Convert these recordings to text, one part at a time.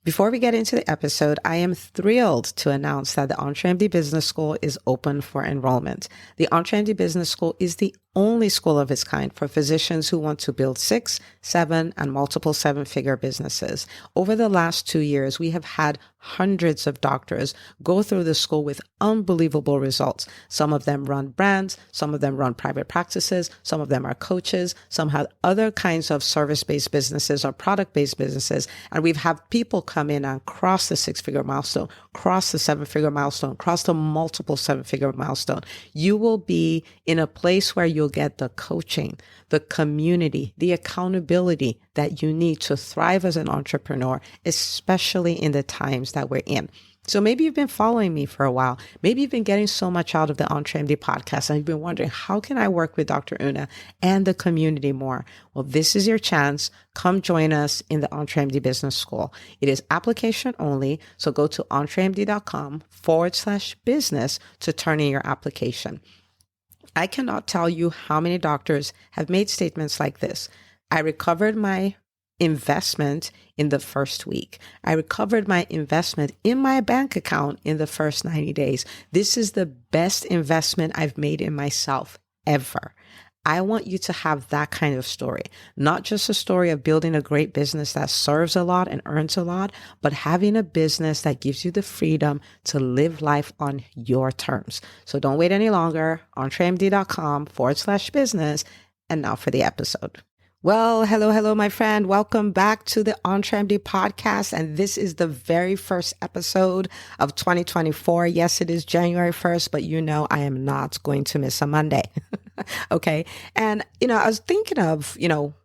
Before we get into the episode, I am thrilled to announce that the EntreMD Business School is open for enrollment. The EntreMD Business School is the only school of its kind for physicians who want to build 6, 7, and multiple 7-figure businesses. Over the last 2 years, we have had hundreds of doctors go through the school with unbelievable results. Some of them run brands, some of them run private practices, some of them are coaches, some have other kinds of service-based businesses or product-based businesses. And we've had people come in and cross the 6-figure milestone, cross the 7-figure milestone, cross the multiple 7-figure milestone. You will be in a place where you'll get the coaching, the community, the accountability that you need to thrive as an entrepreneur, especially in the times that we're in. So maybe you've been following me for a while. Maybe you've been getting so much out of the EntreMD podcast and you've been wondering, how can I work with Dr. Una and the community more? Well, this is your chance. Come join us in the EntreMD Business School. It is application only. So go to entremd.com/business to turn in your application. I cannot tell you how many doctors have made statements like this. I recovered my investment in the first week. I recovered my investment in my bank account in the first 90 days. This is the best investment I've made in myself ever. I want you to have that kind of story, not just a story of building a great business that serves a lot and earns a lot, but having a business that gives you the freedom to live life on your terms. So don't wait any longer. entremd.com/business. And now for the episode. Well, hello, my friend. Welcome back to the EntreMD podcast. And this is the very first episode of 2024. Yes, it is January 1st, but you know, I am not going to miss a Monday. Okay. And, I was thinking of,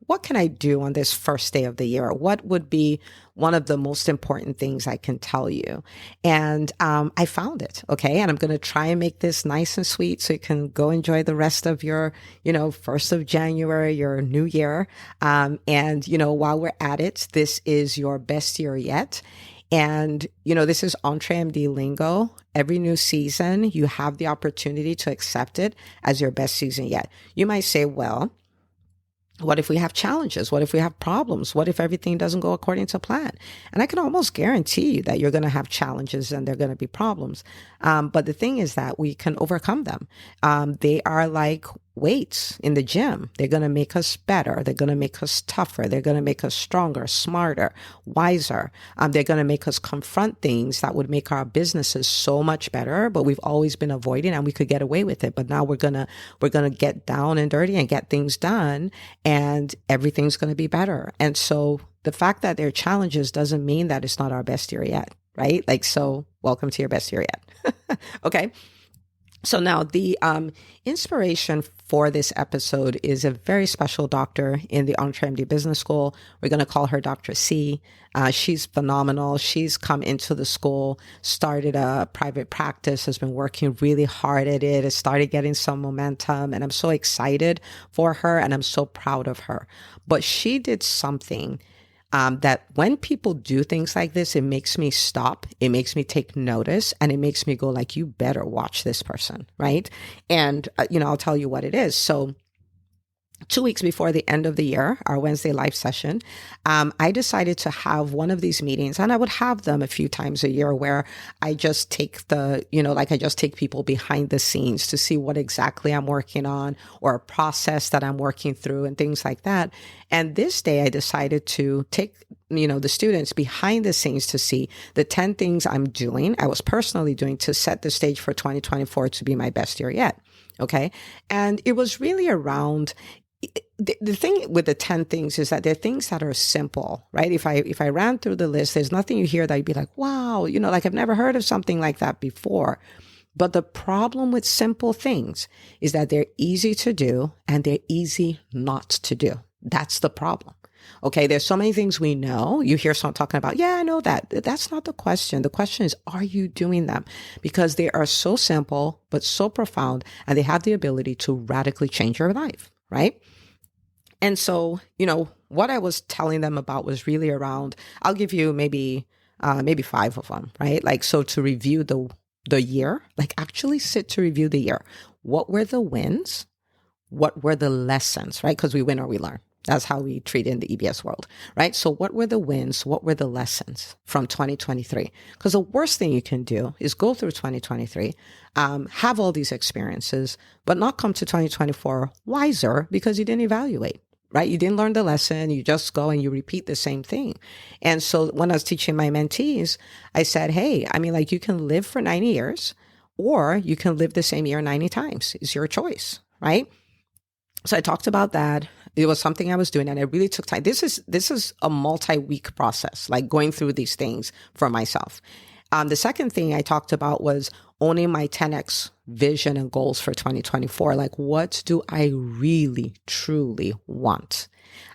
what can I do on this first day of the year? What would be one of the most important things I can tell you? And I found it. Okay. And I'm going to try and make this nice and sweet so you can go enjoy the rest of your, 1st of January, your new year. And, while we're at it, this is your best year yet. And, this is EntreMD lingo. Every new season, you have the opportunity to accept it as your best season yet. You might say, well, what if we have challenges? What if we have problems? What if everything doesn't go according to plan? And I can almost guarantee you that you're going to have challenges and there are going to be problems. But the thing is that we can overcome them. They are like weights in the gym. They're going to make us better. They're going to make us tougher. They're going to make us stronger, smarter, wiser. They're going to make us confront things that would make our businesses so much better, but we've always been avoiding and we could get away with it. But now we're going to get down and dirty and get things done and everything's going to be better. And so the fact that there are challenges doesn't mean that it's not our best year yet, right? So welcome to your best year yet. Okay. So now the inspiration for this episode is a very special doctor in the EntreMD Business School. We're going to call her Dr. C. She's phenomenal. She's come into the school, started a private practice, has been working really hard at it, has started getting some momentum, and I'm so excited for her and I'm so proud of her. But she did something that when people do things like this, it makes me stop, it makes me take notice, and it makes me go like, you better watch this person, right? And, I'll tell you what it is. So 2 weeks before the end of the year, our Wednesday live session, I decided to have one of these meetings, and I would have them a few times a year where I just take I just take people behind the scenes to see what exactly I'm working on or a process that I'm working through and things like that. And this day I decided to take, the students behind the scenes to see the 10 things I was personally doing to set the stage for 2024 to be my best year yet. Okay. And it was really around the thing with the 10 things is that they're things that are simple, right? If I ran through the list, there's nothing you hear that you'd be like, wow, I've never heard of something like that before. But the problem with simple things is that they're easy to do and they're easy not to do. That's the problem. Okay, there's so many things we know. You hear someone talking about, yeah, I know that. That's not the question. The question is, are you doing them? Because they are so simple, but so profound, and they have the ability to radically change your life, right? And so, what I was telling them about was really around, I'll give you maybe 5 of them, right? So to review the year, actually sit to review the year. What were the wins? What were the lessons, right? Because we win or we learn. That's how we treat it in the EBS world, right? So what were the wins? What were the lessons from 2023? Because the worst thing you can do is go through 2023, have all these experiences, but not come to 2024 wiser because you didn't evaluate, right? You didn't learn the lesson. You just go and you repeat the same thing. And so when I was teaching my mentees, I said, hey, I mean, like you can live for 90 years or you can live the same year 90 times. It's your choice, right? So I talked about that. It was something I was doing and it really took time. This is a multi-week process, like going through these things for myself. The second thing I talked about was owning my 10X vision and goals for 2024. Like, what do I really, truly want?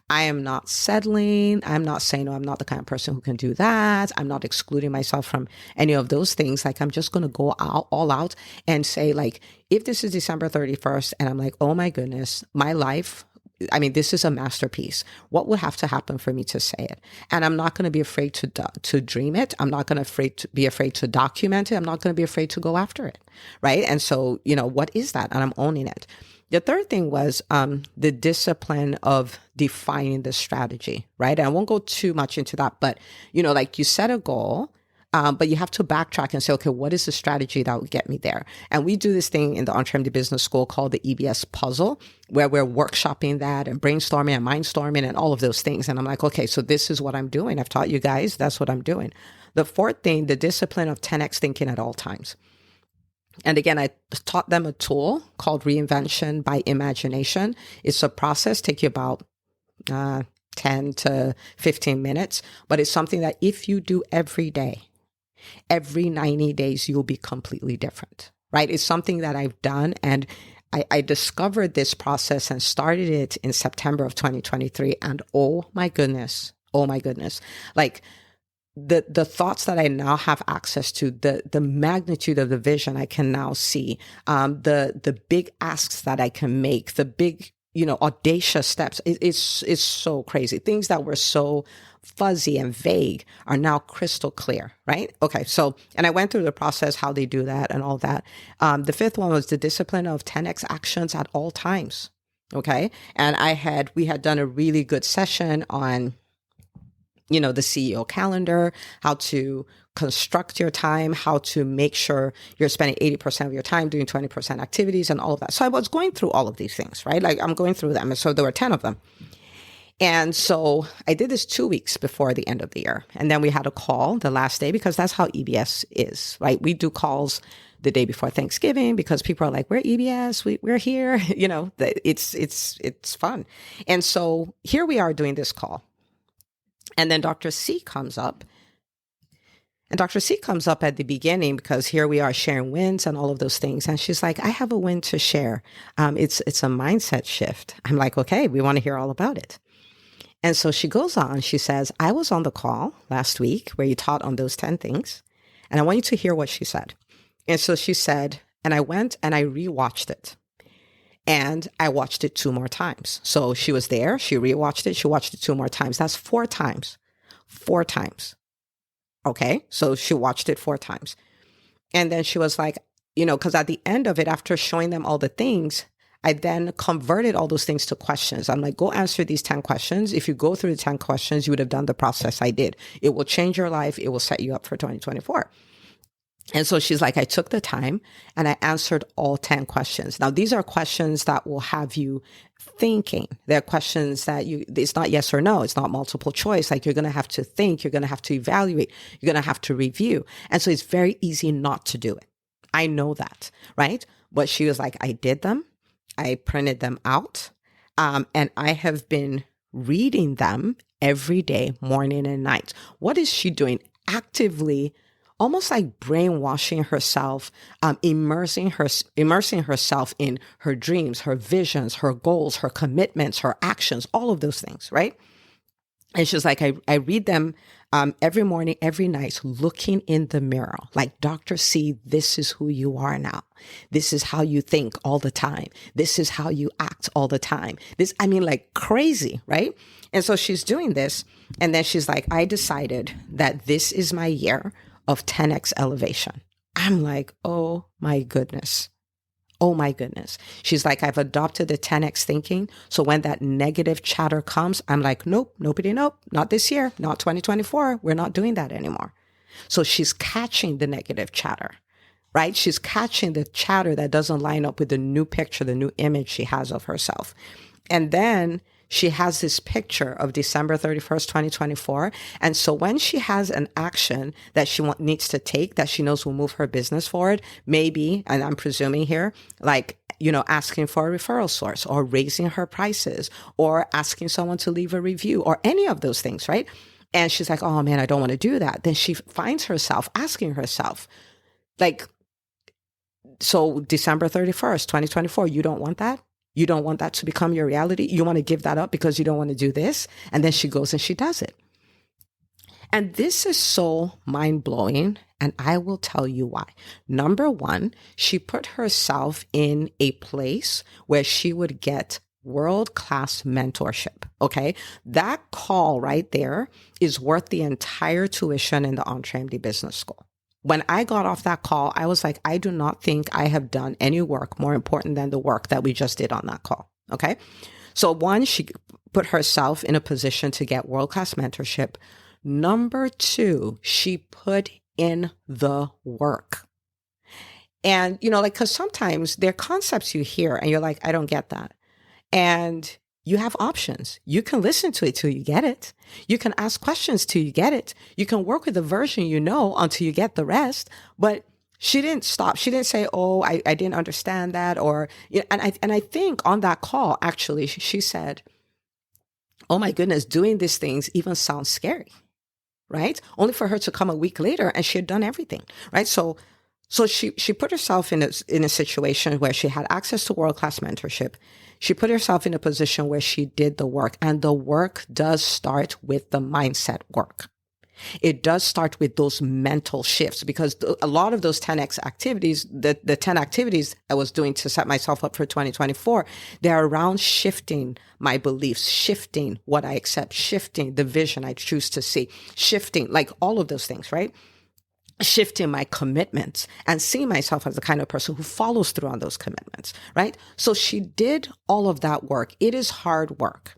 I am not settling. I'm not saying, no, I'm not the kind of person who can do that. I'm not excluding myself from any of those things. Like, I'm just going to go all out and say, like, if this is December 31st and I'm like, oh my goodness, my life, I mean, this is a masterpiece. What would have to happen for me to say it? And I'm not going to be afraid to dream it. I'm not going to be afraid to document it. I'm not going to be afraid to go after it. Right. And so, what is that? And I'm owning it. The third thing was the discipline of defining the strategy, right? And I won't go too much into that, but, like you set a goal, but you have to backtrack and say, okay, what is the strategy that will get me there? And we do this thing in the EntreMD Business School called the EBS puzzle, where we're workshopping that and brainstorming and mindstorming and all of those things. And I'm like, okay, so this is what I'm doing. I've taught you guys. That's what I'm doing. The fourth thing, the discipline of 10X thinking at all times. And again, I taught them a tool called Reinvention by Imagination. It's a process, take you about 10 to 15 minutes, but it's something that if you do every day, every 90 days, you'll be completely different, right? It's something that I've done. And I discovered this process and started it in September of 2023. And oh my goodness, like the thoughts that I now have access to, the magnitude of the vision I can now see, the big asks that I can make, the big, audacious steps. It's so crazy. Things that were so fuzzy and vague are now crystal clear, right? Okay. So, and I went through the process, how they do that and all that. The fifth one was the discipline of 10X actions at all times. Okay. And we had done a really good session on, the CEO calendar, how to construct your time, how to make sure you're spending 80% of your time doing 20% activities and all of that. So I was going through all of these things, right? Like I'm going through them. And so there were 10 of them. And so I did this 2 weeks before the end of the year. And then we had a call the last day because that's how EBS is, right? We do calls the day before Thanksgiving because people are like, we're EBS, we're here, it's fun. And so here we are doing this call. And then Dr. C comes up. And Dr. C comes up at the beginning because here we are sharing wins and all of those things. And she's like, I have a win to share. It's a mindset shift. I'm like, okay, we want to hear all about it. And so she goes on, she says, I was on the call last week where you taught on those 10 things. And I want you to hear what she said. And so she said, and I went and I rewatched it. And I watched it 2 more times. So she was there. She rewatched it. She watched it 2 more times. That's 4 times. 4 times. Okay. So she watched it 4 times. And then she was like, because at the end of it, after showing them all the things, I then converted all those things to questions. I'm like, go answer these 10 questions. If you go through the 10 questions, you would have done the process I did. It will change your life. It will set you up for 2024. And so she's like, I took the time and I answered all 10 questions. Now, these are questions that will have you thinking. They're questions that it's not yes or no. It's not multiple choice. Like you're going to have to think, you're going to have to evaluate, you're going to have to review. And so it's very easy not to do it. I know that, right? But she was like, I did them. I printed them out. And I have been reading them every day, morning and night. What is she doing? Actively, almost like brainwashing herself, immersing herself in her dreams, her visions, her goals, her commitments, her actions, all of those things, right? And she's like, I read them every morning, every night, looking in the mirror, like, Dr. C, this is who you are now. This is how you think all the time. This is how you act all the time. Like crazy, right? And so she's doing this. And then she's like, I decided that this is my year of 10X elevation. I'm like, oh my goodness. Oh my goodness. She's like, I've adopted the 10X thinking. So when that negative chatter comes, I'm like, nope, not this year, not 2024. We're not doing that anymore. So she's catching the negative chatter, right? She's catching the chatter that doesn't line up with the new picture, the new image she has of herself. And then she has this picture of December 31st, 2024. And so when she has an action that she needs to take that she knows will move her business forward, maybe, and I'm presuming here, like, asking for a referral source or raising her prices or asking someone to leave a review or any of those things, right? And she's like, oh man, I don't want to do that. Then she finds herself asking herself, like, so December 31st, 2024, you don't want that? You don't want that to become your reality? You want to give that up because you don't want to do this? And then she goes and she does it. And this is so mind-blowing, and I will tell you why. Number one, she put herself in a place where she would get world-class mentorship, okay? That call right there is worth the entire tuition in the EntreMD Business School. When I got off that call, I was like, I do not think I have done any work more important than the work that we just did on that call. Okay. So one, she put herself in a position to get world-class mentorship. Number two, she put in the work. And, cause sometimes there are concepts you hear and you're like, I don't get that. And you have options. You can listen to it till you get it. You can ask questions till you get it. You can work with the version until you get the rest. But she didn't stop. She didn't say, oh, I didn't understand that. Or, and I think on that call, actually, she said, oh my goodness, doing these things even sounds scary, right? Only for her to come a week later and she had done everything, right? So she put herself in a situation where she had access to world-class mentorship. She put herself in a position where she did the work, and the work does start with the mindset work. It does start with those mental shifts, because a lot of those 10X activities, the 10 activities I was doing to set myself up for 2024, they're around shifting my beliefs, shifting what I accept, shifting the vision I choose to see, shifting like all of those things, right? Shifting my commitments and seeing myself as the kind of person who follows through on those commitments, right? So she did all of that work. It is hard work.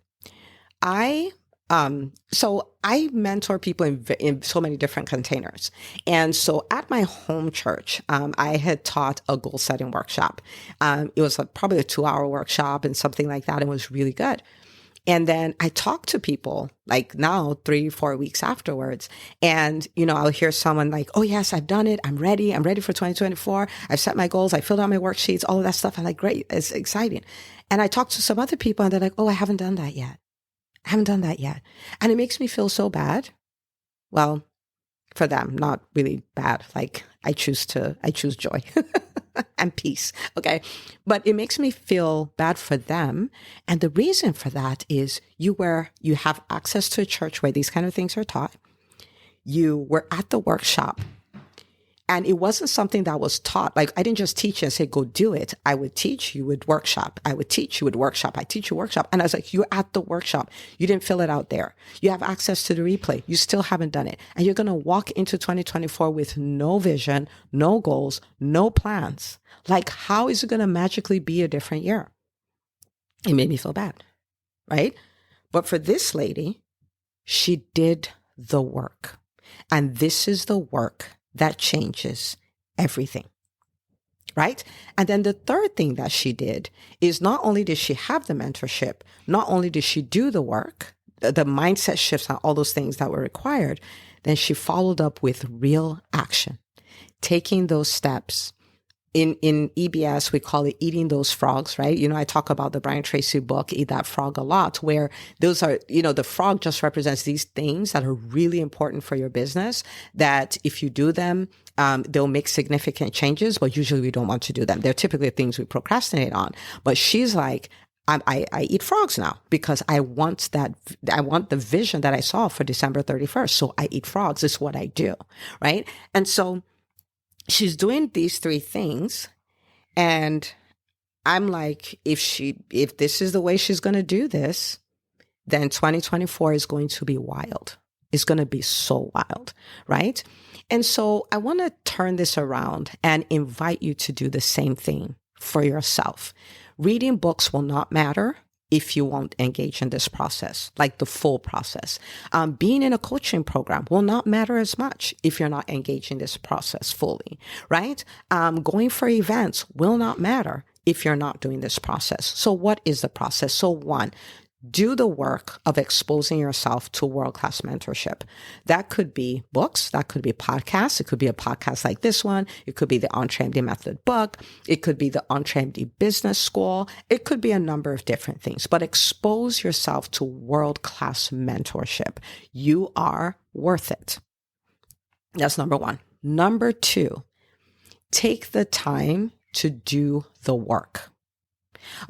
So I mentor people in so many different containers. And so at my home church, I had taught a goal setting workshop. It was probably a 2-hour workshop and something like that. It was really good. And then I talk to people like now 3-4 weeks afterwards. And, I'll hear someone like, oh yes, I've done it. I'm ready for 2024. I've set my goals. I filled out my worksheets, all of that stuff. I'm like, great. It's exciting. And I talk to some other people and they're like, oh, I haven't done that yet. And it makes me feel so bad. Well, for them, not really bad. Like I choose joy and peace. Okay. But it makes me feel bad for them. And the reason for that is you have access to a church where these kind of things are taught. You were at the workshop and it wasn't something that was taught. Like I didn't just teach you and say, go do it. I would teach, you would workshop. I would teach, you would workshop. I teach you workshop. And I was like, you're at the workshop. You didn't fill it out there. You have access to the replay. You still haven't done it. And you're going to walk into 2024 with no vision, no goals, no plans. Like, how is it going to magically be a different year? It made me feel bad, right? But for this lady, she did the work. And this is the work that changes everything, right? And then the third thing that she did is not only did she have the mentorship, not only did she do the work, the mindset shifts and all those things that were required, then she followed up with real action, taking those steps. In EBS, we call it eating those frogs, right? I talk about the Brian Tracy book, Eat That Frog, a lot, where those are, the frog just represents these things that are really important for your business, that if you do them, they'll make significant changes, but usually we don't want to do them. They're typically things we procrastinate on. But she's like, I eat frogs now because I want the vision that I saw for December 31st. So I eat frogs. It's what I do, right? And so she's doing these 3 things. And I'm like, if this is the way she's going to do this, then 2024 is going to be wild. It's going to be so wild, right? And so I want to turn this around and invite you to do the same thing for yourself. Reading books will not matter if you won't engage in this process, like the full process. Being in a coaching program will not matter as much if you're not engaging this process fully, right? Going for events will not matter if you're not doing this process. So what is the process? So one, do the work of exposing yourself to world-class mentorship. That could be books. That could be podcasts. It could be a podcast like this one. It could be the EntreMD Method book. It could be the EntreMD Business School. It could be a number of different things, but expose yourself to world-class mentorship. You are worth it. That's number one. Number two, take the time to do the work.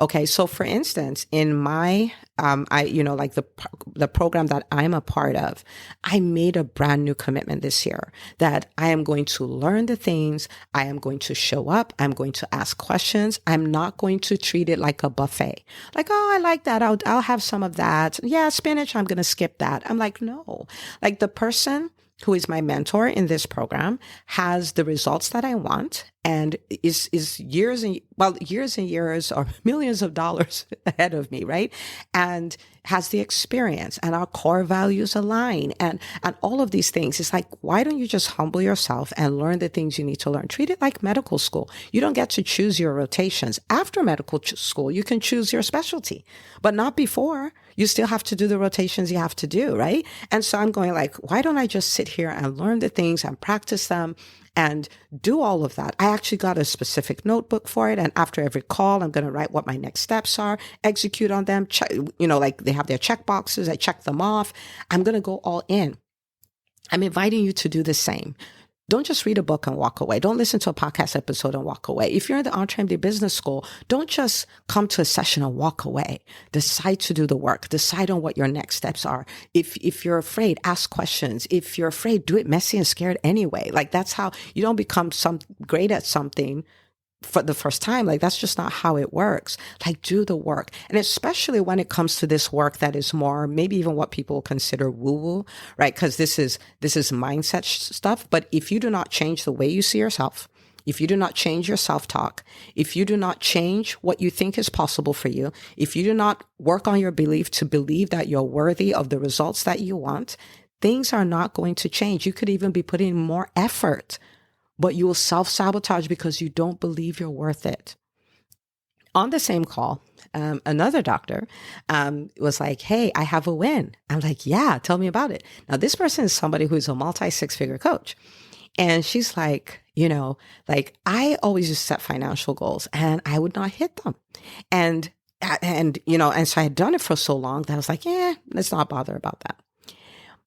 Okay. So for instance, in my, the program that I'm a part of, I made a brand new commitment this year that I am going to learn the things. I am going to show up. I'm going to ask questions. I'm not going to treat it like a buffet. Like, oh, I like that. I'll have some of that. Yeah. Spinach. I'm going to skip that. I'm like, no, like the person who is my mentor in this program has the results that I want and is years and years or millions of dollars ahead of me, right? And has the experience and our core values align and all of these things. It's like, why don't you just humble yourself and learn the things you need to learn? Treat it like medical school. You don't get to choose your rotations. After medical school, you can choose your specialty, but not before. You still have to do the rotations you have to do, right? And so I'm going like, why don't I just sit here and learn the things and practice them and do all of that? I actually got a specific notebook for it. And after every call, I'm going to write what my next steps are, execute on them. Like they have their check boxes. I check them off. I'm going to go all in. I'm inviting you to do the same. Don't just read a book and walk away. Don't listen to a podcast episode and walk away. If you're in the EntreMD Business School, don't just come to a session and walk away. Decide to do the work. Decide on what your next steps are. If you're afraid, ask questions. If you're afraid, do it messy and scared anyway. Like that's how you don't become great at something for the first time. Like that's just not how it works. Like do the work. And especially when it comes to this work that is more, maybe even what people consider woo-woo, right? Because this is mindset stuff. But if you do not change the way you see yourself, if you do not change your self-talk, if you do not change what you think is possible for you, if you do not work on your belief to believe that you're worthy of the results that you want, things are not going to change. You could even be putting more effort, but you will self-sabotage because you don't believe you're worth it. On the same call, another doctor was like, hey, I have a win. I'm like, yeah, tell me about it. Now, this person is somebody who's a multi-six-figure coach. And she's like, I always used to set financial goals and I would not hit them. And so I had done it for so long that I was like, let's not bother about that.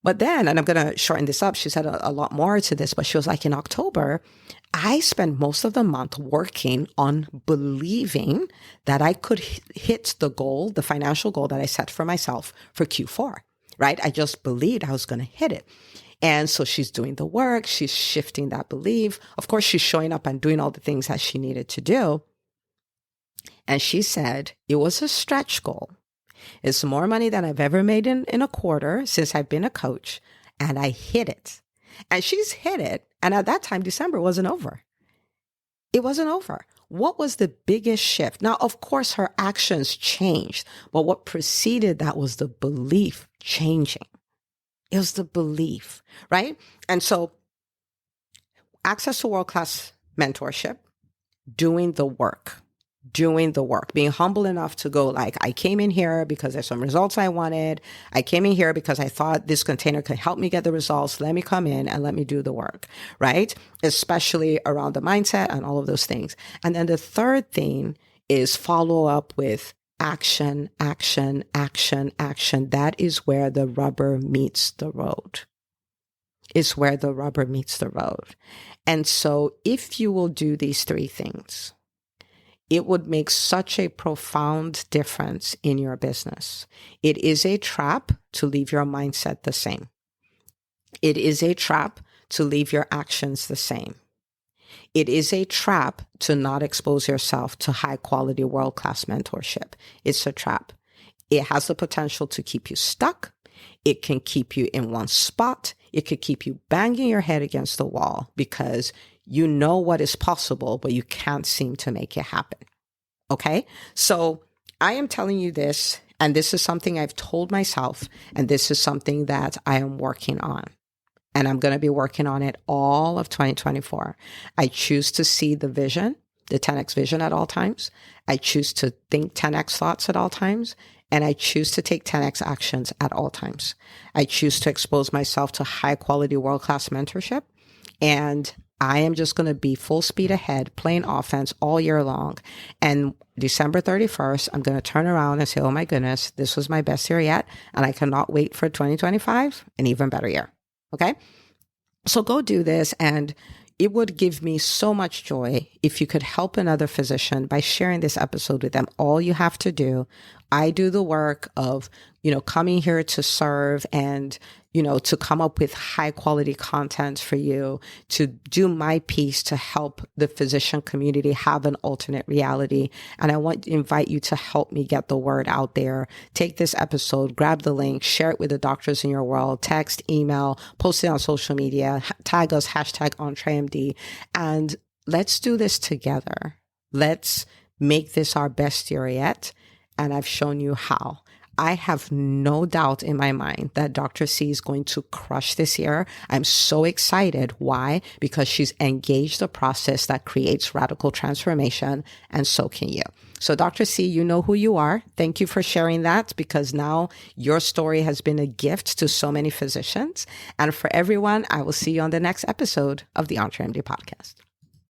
But then, and I'm going to shorten this up, she said a lot more to this, but she was like, in October, I spent most of the month working on believing that I could hit the goal, the financial goal that I set for myself for Q4, right? I just believed I was going to hit it. And so she's doing the work. She's shifting that belief. Of course, she's showing up and doing all the things that she needed to do. And she said it was a stretch goal. It's more money than I've ever made in a quarter since I've been a coach. And I hit it. And she's hit it. And at that time, December wasn't over. It wasn't over. What was the biggest shift? Now, of course, her actions changed. But what preceded that was the belief changing. It was the belief, right? And so access to world-class mentorship, doing the work, being humble enough to go like, I came in here because there's some results I wanted. I came in here because I thought this container could help me get the results. Let me come in and let me do the work, right? Especially around the mindset and all of those things. And then the third thing is follow up with action, action, action, action. That is where the rubber meets the road. It's where the rubber meets the road. And so if you will do these three things, it would make such a profound difference in your business. It is a trap to leave your mindset the same. It is a trap to leave your actions the same. It is a trap to not expose yourself to high quality world-class mentorship. It's a trap. It has the potential to keep you stuck. It can keep you in one spot. It could keep you banging your head against the wall because you know what is possible, but you can't seem to make it happen. Okay. So I am telling you this, and this is something I've told myself, and this is something that I am working on. And I'm going to be working on it all of 2024. I choose to see the vision, the 10x vision at all times. I choose to think 10x thoughts at all times. And I choose to take 10x actions at all times. I choose to expose myself to high quality world-class mentorship. And I am just going to be full speed ahead, playing offense all year long. And December 31st, I'm going to turn around and say, oh my goodness, this was my best year yet. And I cannot wait for 2025, an even better year. Okay. So go do this. And it would give me so much joy if you could help another physician by sharing this episode with them. All you have to do, I do the work of, coming here to serve and, to come up with high quality content for you, to do my piece to help the physician community have an alternate reality. And I want to invite you to help me get the word out there. Take this episode, grab the link, share it with the doctors in your world, text, email, post it on social media, tag us, #EntreMD, and let's do this together. Let's make this our best year yet. And I've shown you how. I have no doubt in my mind that Dr. C is going to crush this year. I'm so excited. Why? Because she's engaged a process that creates radical transformation, and so can you. So Dr. C, you know who you are. Thank you for sharing that, because now your story has been a gift to so many physicians. And for everyone, I will see you on the next episode of the EntreMD podcast.